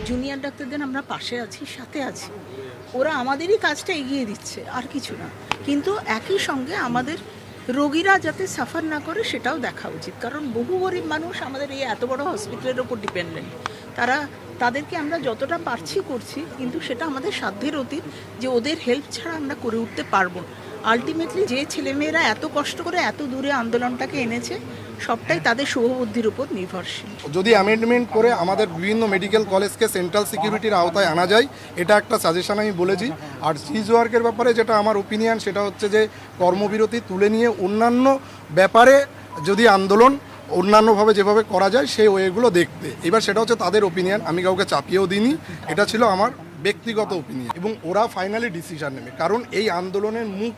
Junior ডাক্তারদের আমরা পাশে আছি, সাথে আছি, ওরা আমাদেরই কাজটা এগিয়ে দিচ্ছে, আর কিছু না। কিন্তু একই সঙ্গে আমাদের রোগীরা যাতে সাফার না করে সেটাও দেখা উচিত, কারণ বহু গরিব মানুষ আমাদের এই এত বড় হসপিটালের ওপর ডিপেন্ডেন্ট। তাদেরকে আমরা যতটা পারছি করছি, কিন্তু সেটা আমাদের সাধ্যের অতীত যে ওদের হেল্প ছাড়া আমরা করে উঠতে পারবো না। আলটিমেটলি যে ছেলেমেয়েরা এত কষ্ট করে এত দূরে আন্দোলনটাকে এনেছে, সবটাই তাদের শুভবুদ্ধির উপর নির্ভরশীল। যদি অ্যামেন্ডমেন্ট করে আমাদের বিভিন্ন মেডিকেল কলেজকে সেন্ট্রাল সিকিউরিটির আওতায় আনা যায়, এটা একটা সাজেশন আমি বলেছি। আর সিজ ওয়ার্কের ব্যাপারে যেটা আমার ওপিনিয়ন, সেটা হচ্ছে যে কর্মবিরতি তুলে নিয়ে অন্যান্য ব্যাপারে যদি আন্দোলন অন্যান্যভাবে যেভাবে করা যায় সেই ওয়েগুলো দেখতে। এবার সেটা হচ্ছে তাদের ওপিনিয়ন, আমি কাউকে চাপিয়েও দিইনি, এটা ছিল আমার ব্যক্তিগত ওপিনিয়ন। এবং ওরা ফাইনালি ডিসিশন নেবে, কারণ এই আন্দোলনের মুখ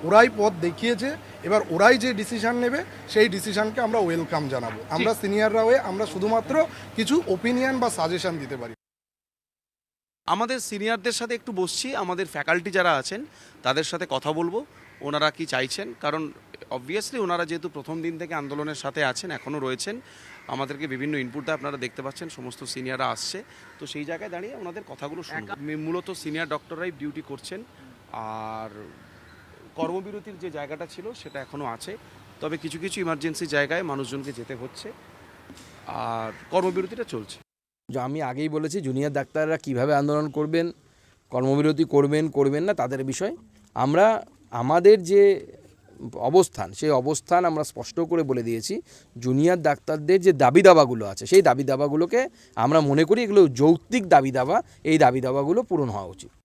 ওরাই পথ দেখিয়েছে। এবার ওরাই যে ডিসিশন নেবে সেই ডিসিশনকে আমরা ওয়েলকাম জানাবো। আমরা সিনিয়ররা হয়ে আমরা শুধুমাত্র কিছু ওপিনিয়ন বা সাজেশন দিতে পারি। আমাদের সিনিয়রদের সাথে একটু বসছি, আমাদের ফ্যাকাল্টি যারা আছেন তাদের সাথে কথা বলবো ওনারা কি চাইছেন, কারণ অবভিয়াসলি ওনারা যেহেতু প্রথম দিন থেকে আন্দোলনের সাথে আছেন, এখনও রয়েছেন, আমাদেরকে বিভিন্ন ইনপুট দেয়, আপনারা দেখতে পাচ্ছেন সমস্ত সিনিয়ররা আসছে, তো সেই জায়গায় দাঁড়িয়ে ওনাদের কথাগুলো শুনবো। মূলত সিনিয়র ডক্টররাই ডিউটি করছেন, আর কর্মবিরতির যে জায়গাটা ছিল সেটা এখনও আছে, তবে কিছু কিছু ইমার্জেন্সি জায়গায় মানুষজনকে যেতে হচ্ছে, আর কর্মবিরতিটা চলছে। আমি আগেই বলেছি জুনিয়র ডাক্তাররা কিভাবে আন্দোলন করবেন, কর্মবিরতি করবেন না তাদের বিষয়। আমরা আমাদের যে অবস্থান সেই অবস্থান আমরা স্পষ্ট করে বলে দিয়েছি। জুনিয়র ডাক্তারদের যে দাবি দাবাগুলো আছে সেই দাবি দাবাগুলোকে আমরা মনে করি এগুলো যৌক্তিক দাবি দাবা, এই দাবি দাবাগুলো পূরণ হওয়া উচিত।